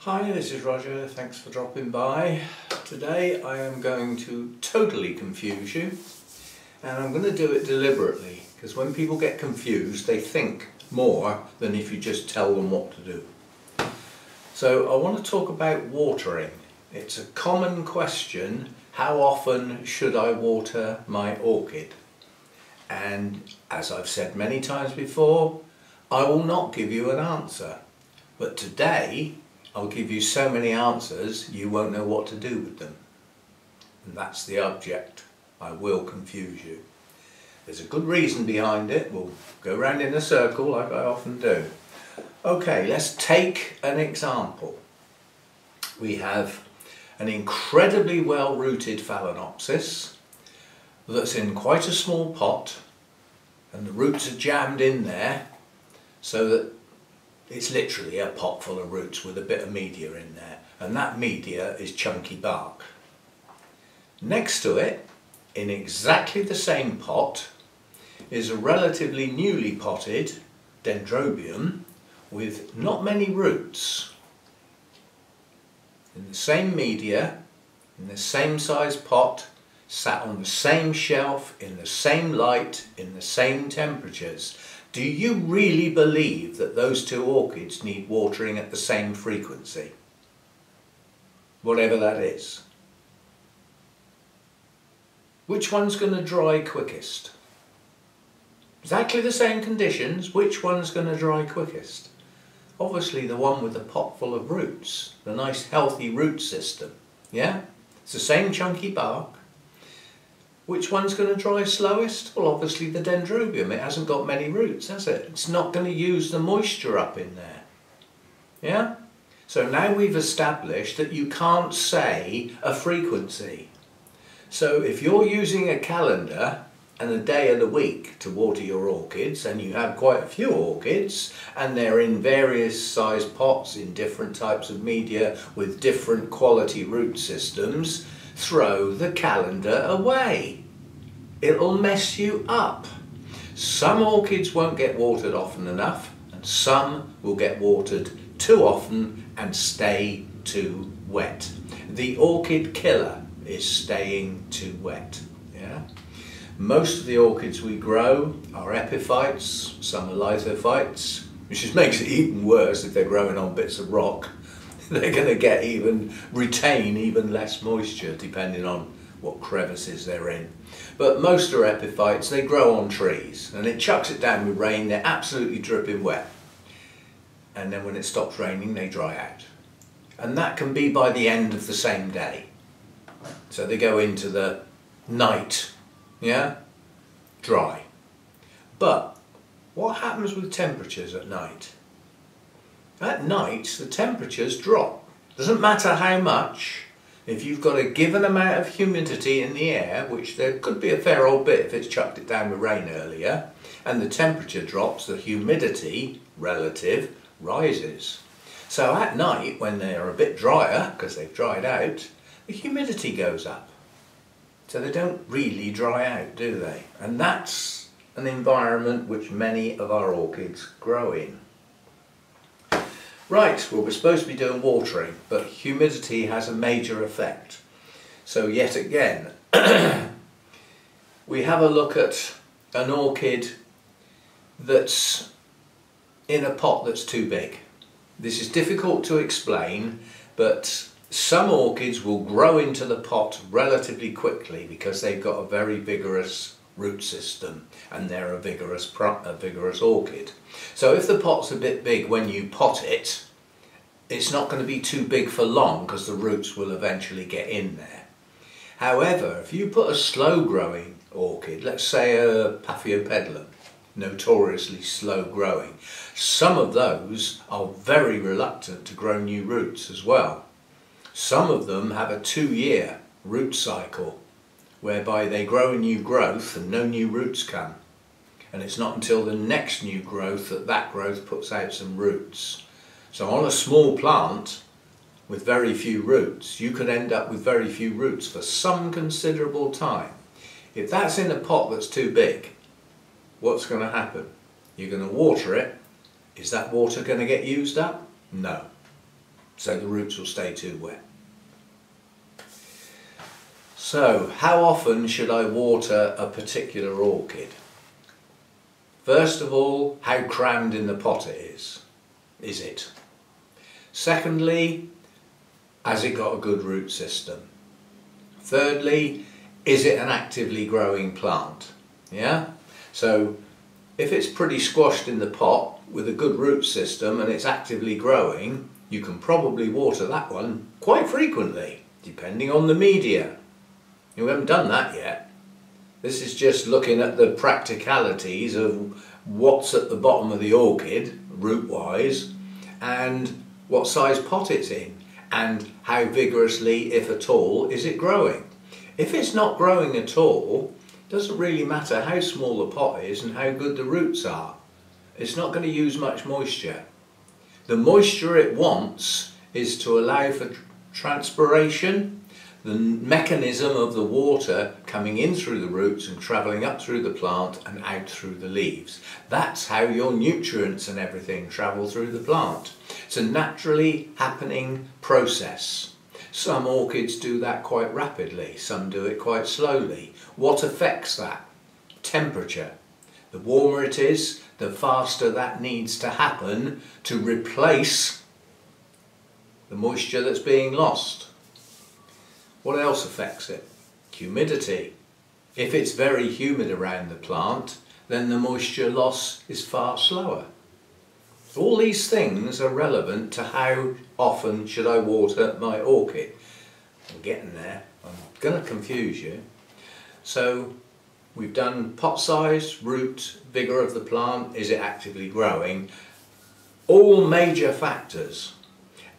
Hi, this is Roger. Thanks for dropping by. Today I am going to totally confuse you, and I'm going to do it deliberately because when people get confused they think more than if you just tell them what to do. So I want to talk about watering. It's a common question: how often should I water my orchid? And as I've said many times before, I will not give you an answer, but today I'll give you so many answers you won't know what to do with them. And that's the object. I will confuse you. There's a good reason behind it. We'll go round in a circle like I often do. Okay, let's take an example. We have an incredibly well-rooted Phalaenopsis that's in quite a small pot, and the roots are jammed in there so that it's literally a pot full of roots with a bit of media in there, and that media is chunky bark. Next to it, in exactly the same pot, is a relatively newly potted Dendrobium with not many roots. In the same media, in the same size pot, sat on the same shelf, in the same light, in the same temperatures. Do you really believe that those two orchids need watering at the same frequency? Whatever that is. Which one's going to dry quickest? Exactly the same conditions, which one's going to dry quickest? Obviously the one with the pot full of roots, the nice healthy root system. Yeah? It's the same chunky bark. Which one's going to dry slowest? Well, obviously the Dendrobium. It hasn't got many roots, has it? It's not going to use the moisture up in there. Yeah? So now we've established that you can't say a frequency. So if you're using a calendar and a day of the week to water your orchids, and you have quite a few orchids, and they're in various size pots in different types of media with different quality root systems, throw the calendar away. It'll mess you up. Some orchids won't get watered often enough, and some will get watered too often and stay too wet. The orchid killer is staying too wet. Yeah? Most of the orchids we grow are epiphytes, some are lithophytes, which just makes it even worse if they're growing on bits of rock. They're going to retain even less moisture depending on what crevices they're in. But most are epiphytes. They grow on trees, and it chucks it down with rain. They're absolutely dripping wet, and then when it stops raining they dry out, and that can be by the end of the same day. So they go into the night, yeah, dry. But what happens with temperatures at night? At night the temperatures drop. Doesn't matter how much. If you've got a given amount of humidity in the air, which there could be a fair old bit if it's chucked it down with rain earlier, and the temperature drops, the humidity relative rises. So at night, when they're a bit drier, because they've dried out, the humidity goes up. So they don't really dry out, do they? And that's an environment which many of our orchids grow in. Right, well, we're supposed to be doing watering, but humidity has a major effect. So yet again, we have a look at an orchid that's in a pot that's too big. This is difficult to explain, but some orchids will grow into the pot relatively quickly because they've got a very vigorous root system and they're a vigorous orchid. So if the pot's a bit big when you pot it, it's not going to be too big for long because the roots will eventually get in there. However, if you put a slow growing orchid, let's say a Paphiopedilum, notoriously slow growing, some of those are very reluctant to grow new roots as well. Some of them have a 2-year root cycle whereby they grow a new growth and no new roots come, and it's not until the next new growth that that growth puts out some roots. So on a small plant with very few roots, you could end up with very few roots for some considerable time. If that's in a pot that's too big, what's going to happen? You're going to water it. Is that water going to get used up? No. so the roots will stay too wet. So, how often should I water a particular orchid? First of all, how crammed in the pot it is it? Secondly, has it got a good root system? Thirdly, is it an actively growing plant? Yeah? So, if it's pretty squashed in the pot with a good root system and it's actively growing, you can probably water that one quite frequently, depending on the media. We haven't done that yet. This is just looking at the practicalities of what's at the bottom of the orchid, root-wise, and what size pot it's in, and how vigorously, if at all, is it growing. If it's not growing at all, it doesn't really matter how small the pot is and how good the roots are. It's not going to use much moisture. The moisture it wants is to allow for transpiration, the mechanism of the water coming in through the roots and travelling up through the plant and out through the leaves. That's how your nutrients and everything travel through the plant. It's a naturally happening process. Some orchids do that quite rapidly, some do it quite slowly. What affects that? Temperature. The warmer it is, the faster that needs to happen to replace the moisture that's being lost. What else affects it? Humidity. If it's very humid around the plant, then the moisture loss is far slower. All these things are relevant to how often should I water my orchid. I'm getting there. I'm going to confuse you. So we've done pot size, root, vigour of the plant, is it actively growing? All major factors.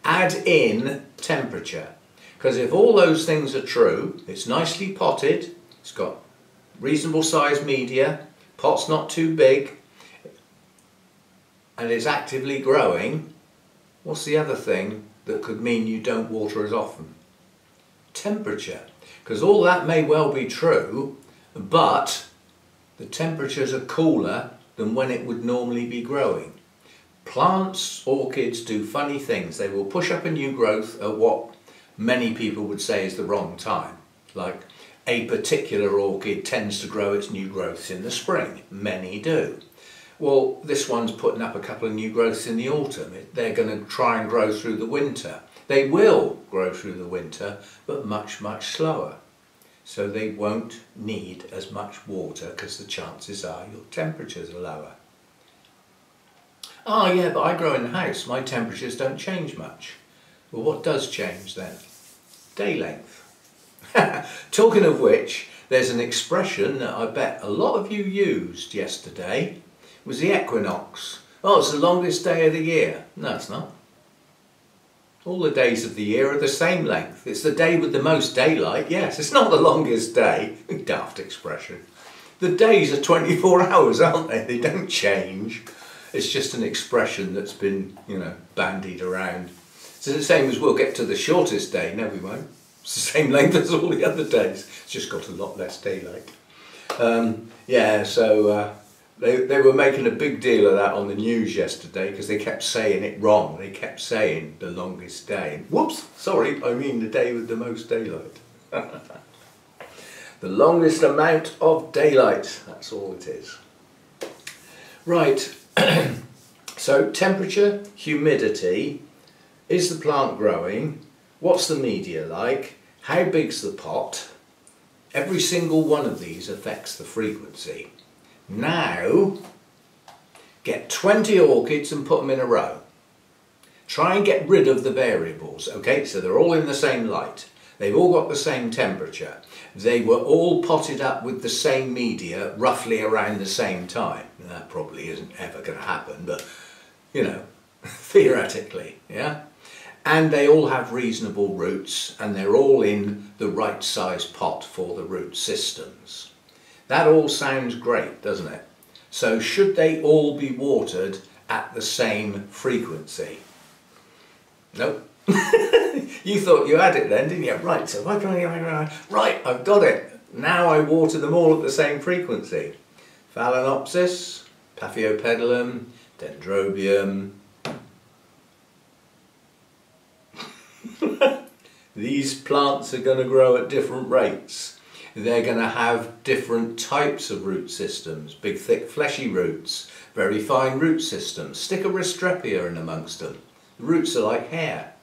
Add in temperature. Because if all those things are true, it's nicely potted, it's got reasonable sized media, pot's not too big, and it's actively growing, what's the other thing that could mean you don't water as often? Temperature. Because all that may well be true, but the temperatures are cooler than when it would normally be growing. Plants, orchids do funny things. They will push up a new growth at what many people would say is the wrong time. Like a particular orchid tends to grow its new growths in the spring. Many do. Well, this one's putting up a couple of new growths in the autumn. They're going to try and grow through the winter. They will grow through the winter, but much, much slower. So they won't need as much water because the chances are your temperatures are lower. Ah, yeah, but I grow in the house. My temperatures don't change much. Well, what does change then? Day length. Talking of which, there's an expression that I bet a lot of you used yesterday. It was the equinox. Oh, it's the longest day of the year. No, it's not. All the days of the year are the same length. It's the day with the most daylight, yes. It's not the longest day. Daft expression. The days are 24 hours, aren't they? They don't change. It's just an expression that's been, bandied around. It's the same as we'll get to the shortest day. No, we won't. It's the same length as all the other days. It's just got a lot less daylight. They were making a big deal of that on the news yesterday because they kept saying it wrong. They kept saying the longest day. Whoops, sorry, I mean the day with the most daylight. The longest amount of daylight, that's all it is. Right, so temperature, humidity. Is the plant growing? What's the media like? How big's the pot? Every single one of these affects the frequency. Now, get 20 orchids and put them in a row. Try and get rid of the variables, okay? So they're all in the same light. They've all got the same temperature. They were all potted up with the same media roughly around the same time. That probably isn't ever going to happen, but, theoretically, yeah? And they all have reasonable roots and they're all in the right size pot for the root systems. That all sounds great, doesn't it? So should they all be watered at the same frequency? Nope. You thought you had it then, didn't you? Right, so right, I've got it. Now I water them all at the same frequency. Phalaenopsis, Paphiopedilum, Dendrobium. These plants are going to grow at different rates. They're going to have different types of root systems. Big, thick, fleshy roots, very fine root systems. Stick a Restreppia in amongst them. The roots are like hair.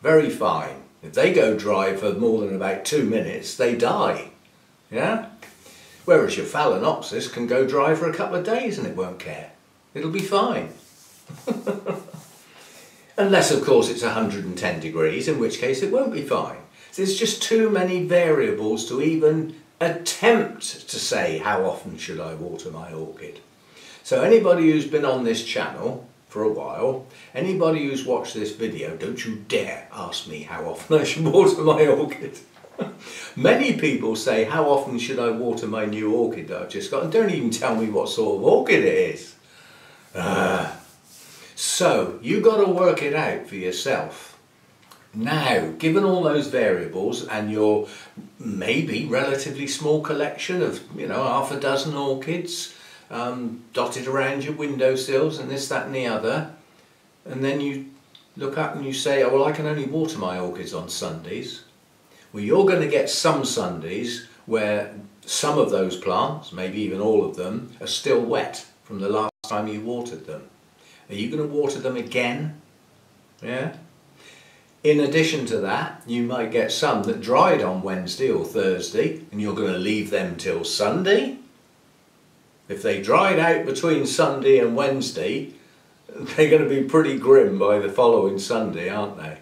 Very fine. If they go dry for more than about 2 minutes, they die. Yeah? Whereas your Phalaenopsis can go dry for a couple of days and it won't care. It'll be fine. Unless, of course, it's 110 degrees, in which case it won't be fine. So there's just too many variables to even attempt to say how often should I water my orchid. So anybody who's been on this channel for a while, anybody who's watched this video, don't you dare ask me how often I should water my orchid. Many people say, how often should I water my new orchid that I've just got, and don't even tell me what sort of orchid it is. So you've got to work it out for yourself. Now, given all those variables and your maybe relatively small collection of, you know, half a dozen orchids dotted around your windowsills and this, that and the other, and then you look up and you say, oh well, I can only water my orchids on Sundays. Well, you're going to get some Sundays where some of those plants, maybe even all of them, are still wet from the last time you watered them. Are you going to water them again? Yeah. In addition to that, you might get some that dried on Wednesday or Thursday and you're going to leave them till Sunday. If they dried out between Sunday and Wednesday, they're going to be pretty grim by the following Sunday, aren't they?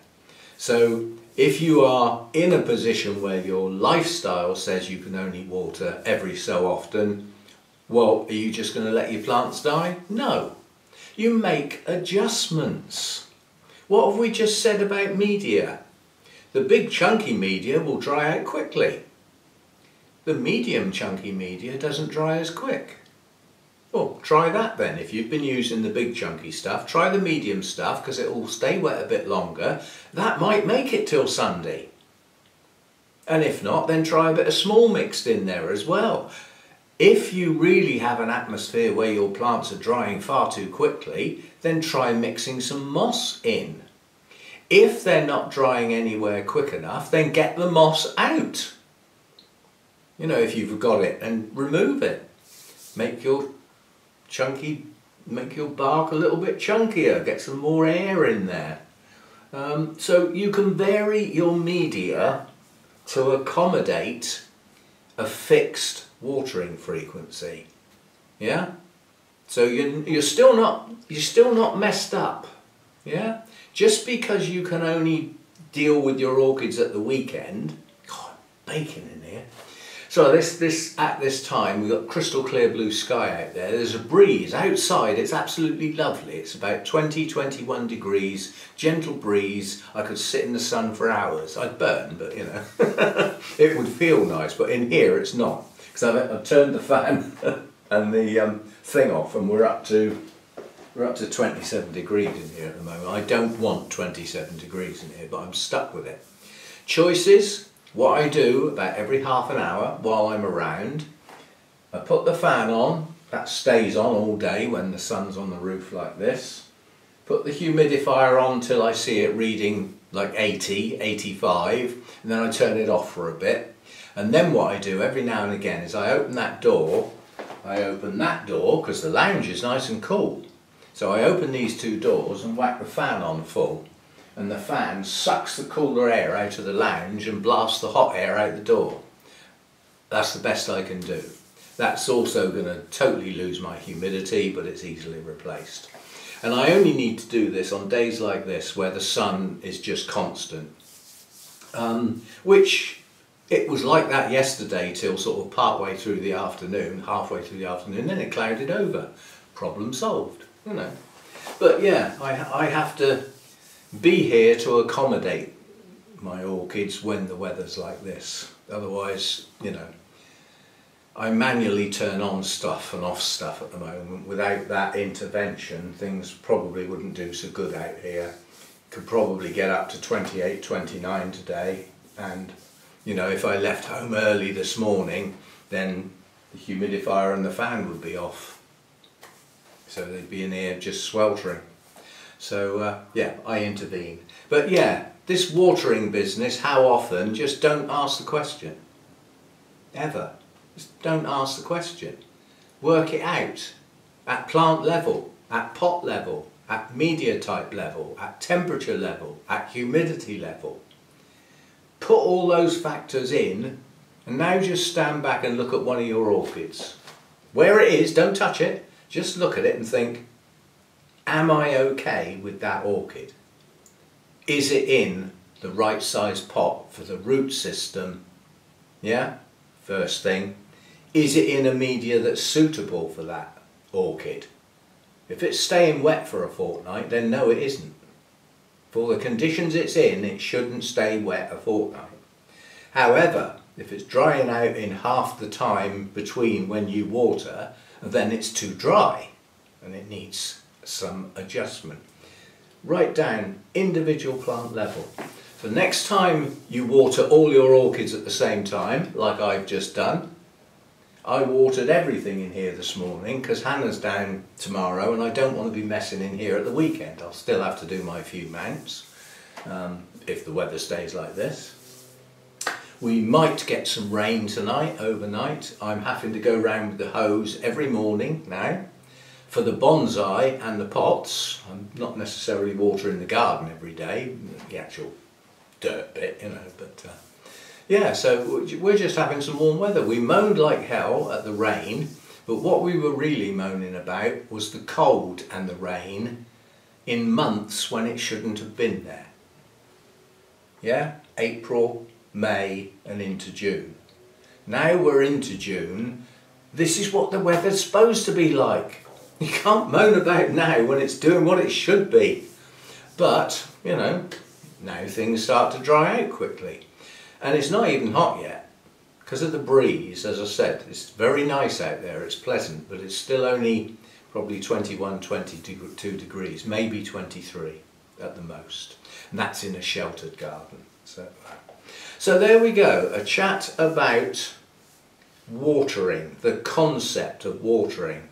So if you are in a position where your lifestyle says you can only water every so often, well, are you just going to let your plants die? No. You make adjustments. What have we just said about media? The big chunky media will dry out quickly. The medium chunky media doesn't dry as quick. Well, try that then. If you've been using the big chunky stuff, try the medium stuff because it will stay wet a bit longer. That might make it till Sunday. And if not, then try a bit of small mixed in there as well. If you really have an atmosphere where your plants are drying far too quickly, then try mixing some moss in. If they're not drying anywhere quick enough, then get the moss out. You know, if you've got it, and remove it. Make your bark a little bit chunkier, get some more air in there. So you can vary your media to accommodate a fixed watering frequency. Yeah? So you're still not messed up. Yeah? Just because you can only deal with your orchids at the weekend. God, baking in here. So at this time we've got crystal clear blue sky out there. There's a breeze outside. It's absolutely lovely. It's about 20-21 degrees, gentle breeze. I could sit in the sun for hours. I'd burn, but you know, it would feel nice. But in here it's not, because I've turned the fan and the thing off, and we're up to 27 degrees in here at the moment. I don't want 27 degrees in here, but I'm stuck with it. Choices. What I do about every half an hour while I'm around, I put the fan on. That stays on all day when the sun's on the roof like this. Put the humidifier on till I see it reading like 80, 85, and then I turn it off for a bit. And then what I do every now and again is I open that door. I open that door because the lounge is nice and cool. So I open these two doors and whack the fan on full. And the fan sucks the cooler air out of the lounge and blasts the hot air out the door. That's the best I can do. That's also going to totally lose my humidity, but it's easily replaced. And I only need to do this on days like this where the sun is just constant. Which it was like that yesterday till sort of partway through the afternoon, halfway through the afternoon, then it clouded over. Problem solved, you know. But yeah, I have to be here to accommodate my orchids when the weather's like this. Otherwise, you know, I manually turn on stuff and off stuff at the moment. Without that intervention, things probably wouldn't do so good out here. Could probably get up to 28, 29 today, and you know, if I left home early this morning, then the humidifier and the fan would be off. So they'd be in here just sweltering. So yeah, I intervene. But yeah, this watering business, how often, just don't ask the question. Ever. Just don't ask the question. Work it out at plant level, at pot level, at media type level, at temperature level, at humidity level. Put all those factors in, and now just stand back and look at one of your orchids. Where it is, don't touch it, just look at it and think, am I okay with that orchid? Is it in the right size pot for the root system? Yeah, first thing. Is it in a media that's suitable for that orchid? If it's staying wet for a fortnight, then no, it isn't. For the conditions it's in, it shouldn't stay wet a fortnight. However, if it's drying out in half the time between when you water, then it's too dry and it needs some adjustment. Write down individual plant level. So next time you water all your orchids at the same time, like I've just done, I watered everything in here this morning because Hannah's down tomorrow and I don't want to be messing in here at the weekend. I'll still have to do my few mounts if the weather stays like this. We might get some rain tonight, overnight. I'm having to go round with the hose every morning now. For the bonsai and the pots, I'm not necessarily watering the garden every day, the actual dirt bit, you know, but yeah, so we're just having some warm weather. We moaned like hell at the rain, but what we were really moaning about was the cold and the rain in months when it shouldn't have been there. Yeah, April, May and into June. Now we're into June, this is what the weather's supposed to be like. You can't moan about now when it's doing what it should be. But, you know, now things start to dry out quickly. And it's not even hot yet. Because of the breeze, as I said, it's very nice out there, it's pleasant, but it's still only probably 21, 22 degrees, maybe 23 at the most. And that's in a sheltered garden. So there we go, a chat about watering, the concept of watering.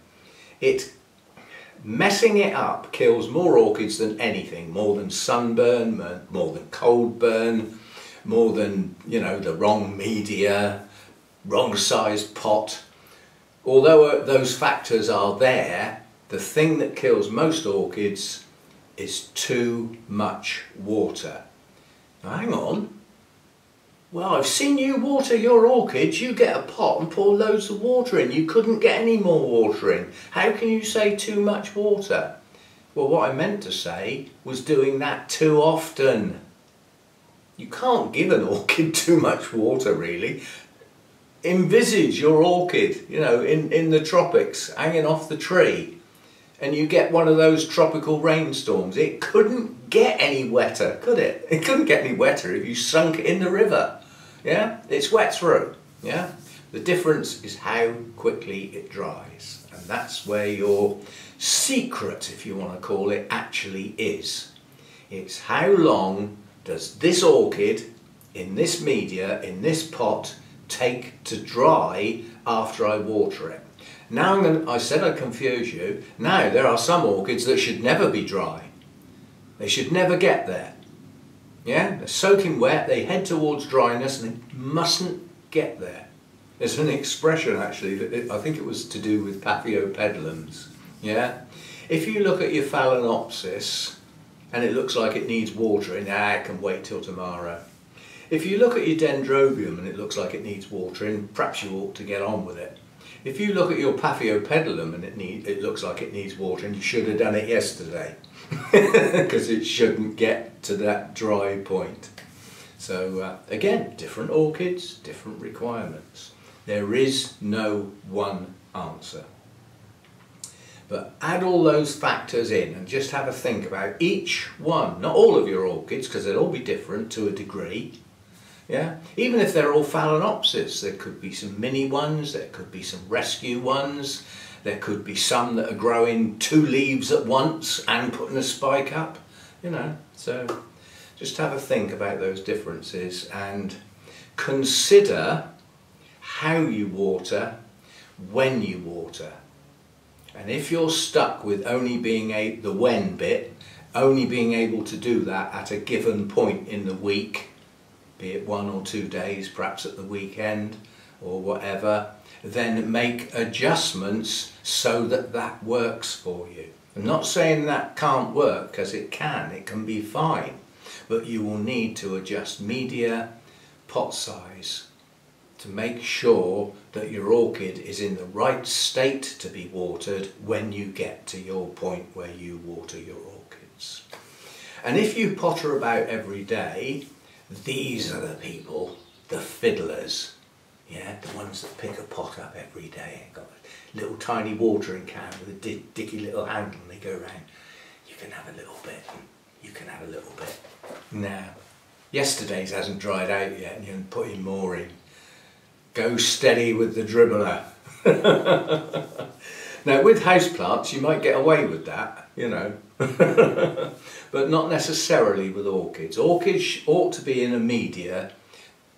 Messing it up kills more orchids than anything, more than sunburn, more than cold burn, more than, you know, the wrong media, wrong size pot. Although those factors are there, the thing that kills most orchids is too much water. Now hang on. Well, I've seen you water your orchids. You get a pot and pour loads of water in. You couldn't get any more water in. How can you say too much water? Well, what I meant to say was doing that too often. You can't give an orchid too much water, really. Envisage your orchid, you know, in the tropics, hanging off the tree, and you get one of those tropical rainstorms. It couldn't get any wetter, could it? It couldn't get any wetter if you sunk it in the river. Yeah, it's wet through. Yeah, the difference is how quickly it dries, and that's where your secret, if you want to call it, actually is. It's how long does this orchid in this media, in this pot, take to dry after I water it. Now I said I'd confuse you. Now there are some orchids that should never be dry. They should never get there. Yeah, they're soaking wet, they head towards dryness and they mustn't get there. There's an expression actually, that I think it was to do with paphiopedilums. Yeah, if you look at your phalaenopsis and it looks like it needs watering, it can wait till tomorrow. If you look at your dendrobium and it looks like it needs watering, perhaps you ought to get on with it. If you look at your paphiopedilum and it looks like it needs watering, you should have done it yesterday. Because it shouldn't get to that dry point. So again, different orchids, different requirements. There is no one answer. But add all those factors in and just have a think about each one, not all of your orchids, because they'll all be different to a degree. Yeah, even if they're all phalaenopsis, there could be some mini ones, there could be some rescue ones, there could be some that are growing 2 leaves at once and putting a spike up, you know. So just have a think about those differences and consider how you water, when you water. And if you're stuck with only being the when bit only being able to do that at a given point in the week, be it 1 or 2 days, perhaps at the weekend or whatever, then make adjustments so that that works for you. I'm not saying that can't work, because it can be fine, but you will need to adjust media, pot size, to make sure that your orchid is in the right state to be watered when you get to your point where you water your orchids. And if you potter about every day, these are the people, the fiddlers, yeah, the ones that pick a pot up every day and got a little tiny watering can with a dicky little handle and they go around. You can have a little bit, you can have a little bit. Now, yesterday's hasn't dried out yet and you can put in more in. Go steady with the dribbler. Now with houseplants you might get away with that, you know, but not necessarily with orchids. Orchids ought to be in a media.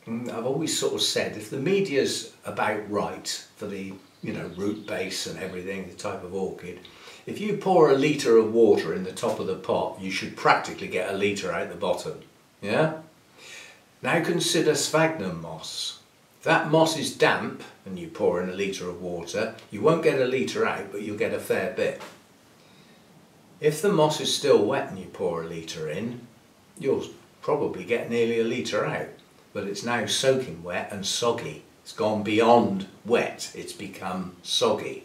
I've always sort of said if the media's about right for the, you know, root base and everything, the type of orchid, if you pour a litre of water in the top of the pot, you should practically get a litre out the bottom. Yeah? Now consider sphagnum moss. If that moss is damp and you pour in a litre of water, you won't get a litre out, but you'll get a fair bit. If the moss is still wet and you pour a litre in, you'll probably get nearly a litre out, but it's now soaking wet and soggy. It's gone beyond wet, it's become soggy.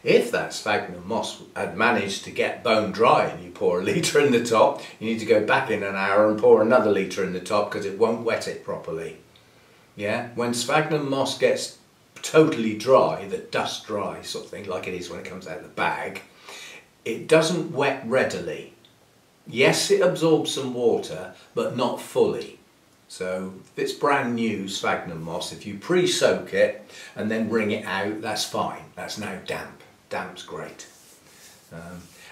If that sphagnum moss had managed to get bone dry and you pour a litre in the top, you need to go back in an hour and pour another litre in the top because it won't wet it properly. Yeah, when sphagnum moss gets totally dry, the dust dry sort of thing, like it is when it comes out of the bag, it doesn't wet readily. Yes, it absorbs some water, but not fully. So if it's brand new sphagnum moss, if you pre-soak it and then wring it out, that's fine. That's now damp. Damp's great.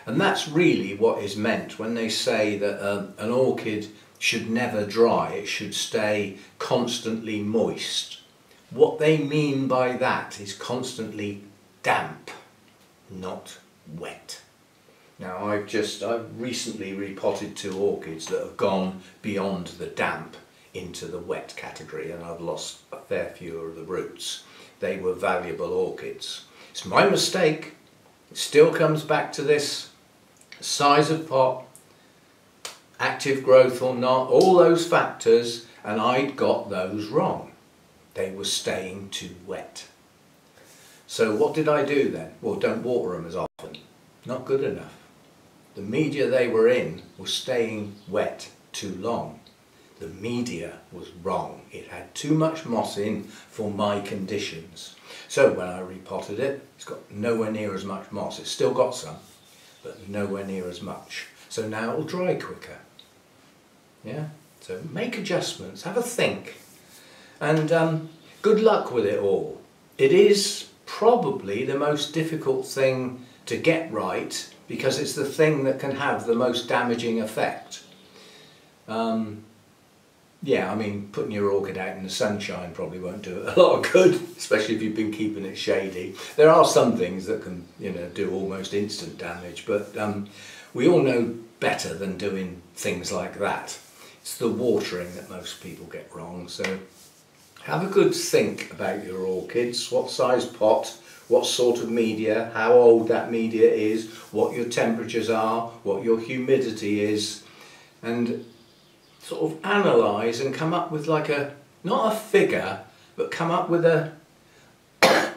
And that's really what is meant when they say that an orchid should never dry, it should stay constantly moist. What they mean by that is constantly damp, not wet. Now I've recently repotted 2 orchids that have gone beyond the damp into the wet category and I've lost a fair few of the roots. They were valuable orchids. It's my mistake. It still comes back to this size of pot, active growth or not, all those factors, and I'd got those wrong. They were staying too wet. So what did I do then? Well, don't water them as often. Not good enough. The media they were in was staying wet too long. The media was wrong. It had too much moss in for my conditions. So when I repotted it, it's got nowhere near as much moss. It's still got some, but nowhere near as much. So now it'll dry quicker. Yeah, so make adjustments, have a think, and good luck with it all. It is probably the most difficult thing to get right because it's the thing that can have the most damaging effect. Yeah, I mean, putting your orchid out in the sunshine probably won't do it a lot of good, especially if you've been keeping it shady. There are some things that can, you know, do almost instant damage, but we all know better than doing things like that. It's the watering that most people get wrong, so have a good think about your orchids, what size pot, what sort of media, how old that media is, what your temperatures are, what your humidity is, and sort of analyse and come up with like a, not a figure, but come up with a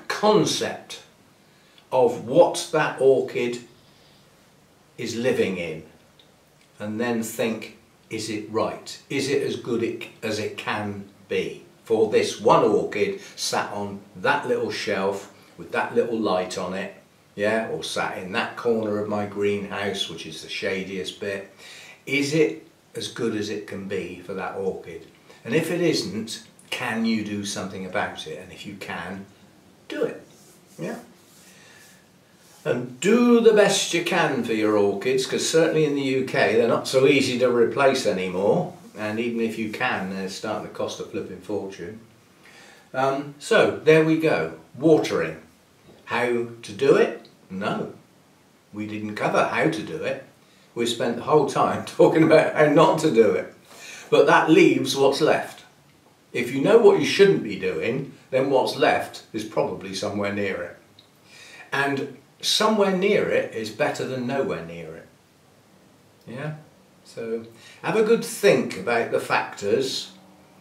concept of what that orchid is living in, and then think, is it right? Is it as good as it can be for this one orchid sat on that little shelf with that little light on it, yeah, or sat in that corner of my greenhouse, which is the shadiest bit? Is it as good as it can be for that orchid? And if it isn't, can you do something about it? And if you can, do it. Yeah. And do the best you can for your orchids, because certainly in the UK they're not so easy to replace anymore, and even if you can, they're starting to cost a flipping fortune. So there we go, watering. How to do it? No, we didn't cover how to do it. We spent the whole time talking about how not to do it. But that leaves what's left. If you know what you shouldn't be doing, then what's left is probably somewhere near it. And somewhere near it is better than nowhere near it. Yeah? So have a good think about the factors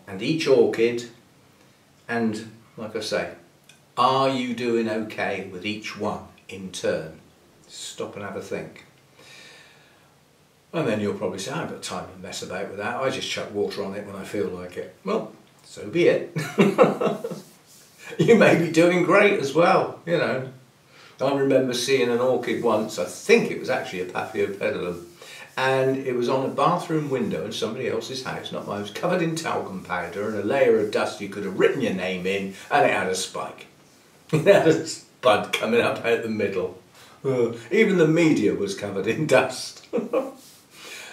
and each orchid, and like I say, are you doing okay with each one in turn? Stop and have a think. And then you'll probably say, I haven't got time to mess about with that, I just chuck water on it when I feel like it. Well, so be it. You may be doing great as well, you know. I remember seeing an orchid once, I think it was actually a Paphiopedilum, and it was on a bathroom window in somebody else's house, not mine. It was covered in talcum powder and a layer of dust you could have written your name in, and it had a spike. It had a bud coming up out the middle. Even the media was covered in dust.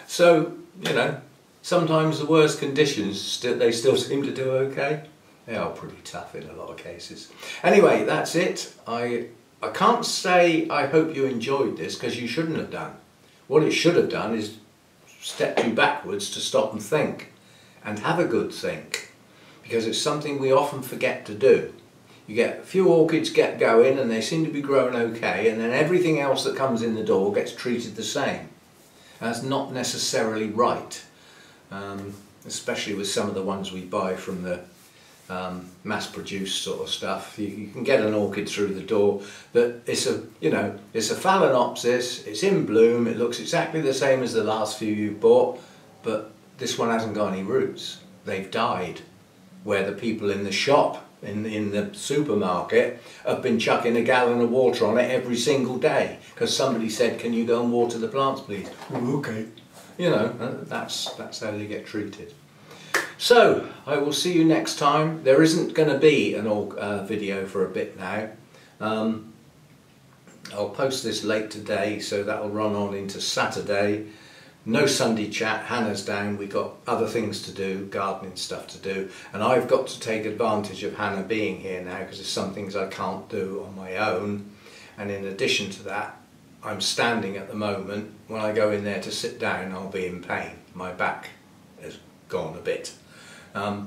So, you know, sometimes the worst conditions, they still seem to do okay. They are pretty tough in a lot of cases. Anyway, that's it. I can't say I hope you enjoyed this, because you shouldn't have done. What it should have done is step you backwards to stop and think, and have a good think, because it's something we often forget to do. You get a few orchids get going and they seem to be growing okay, and then everything else that comes in the door gets treated the same. That's not necessarily right, especially with some of the ones we buy from the mass-produced sort of stuff. You can get an orchid through the door that it's a phalaenopsis, it's in bloom, it looks exactly the same as the last few you bought, but this one hasn't got any roots. They've died. Where the people in the shop, in the supermarket, have been chucking a gallon of water on it every single day because somebody said, can you go and water the plants please? Oh, okay. You know, that's how they get treated. So, I will see you next time. There isn't going to be an video for a bit now. I'll post this late today, so that'll run on into Saturday. No Sunday chat, Hannah's down, we've got other things to do, gardening stuff to do, and I've got to take advantage of Hannah being here now, because there's some things I can't do on my own. And in addition to that, I'm standing at the moment. When I go in there to sit down, I'll be in pain. My back has gone a bit. I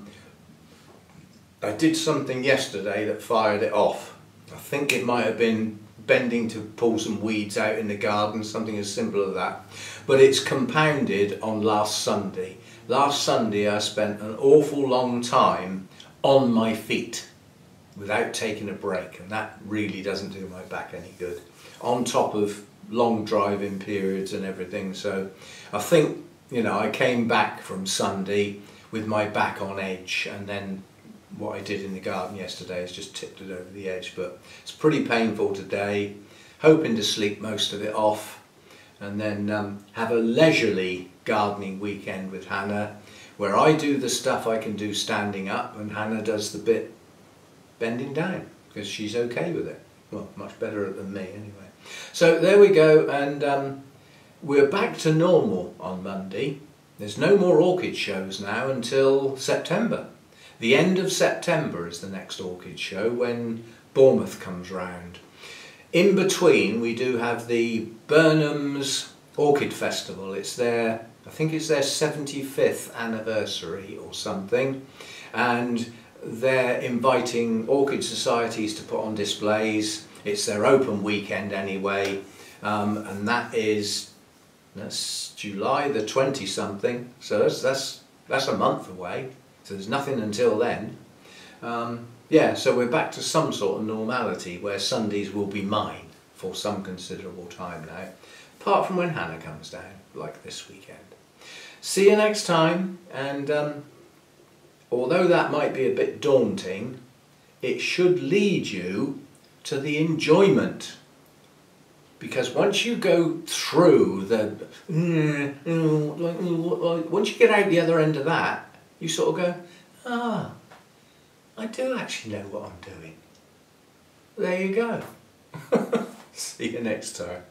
did something yesterday that fired it off. I think it might have been bending to pull some weeds out in the garden, something as simple as that. But it's compounded on last Sunday. Last Sunday I spent an awful long time on my feet without taking a break, and that really doesn't do my back any good. On top of long driving periods and everything, so I think, you know, I came back from Sunday with my back on edge, and then what I did in the garden yesterday is just tipped it over the edge. But it's pretty painful today, hoping to sleep most of it off, and then have a leisurely gardening weekend with Hannah, where I do the stuff I can do standing up and Hannah does the bit bending down, because she's okay with it. Well, much better than me anyway. So there we go, and we're back to normal on Monday. There's no more orchid shows now until September. The end of September is the next orchid show, when Bournemouth comes round. In between, we do have the Burnham's Orchid Festival. It's their, I think it's their 75th anniversary or something, and they're inviting orchid societies to put on displays. It's their open weekend anyway, and that's July the 20-something, so that's a month away. So there's nothing until then. Yeah, so we're back to some sort of normality where Sundays will be mine for some considerable time now, apart from when Hannah comes down, like this weekend. See you next time, and although that might be a bit daunting, it should lead you to the enjoyment. Because once you go through the, once you get out the other end of that, you sort of go, ah, I do actually know what I'm doing. There you go. See you next time.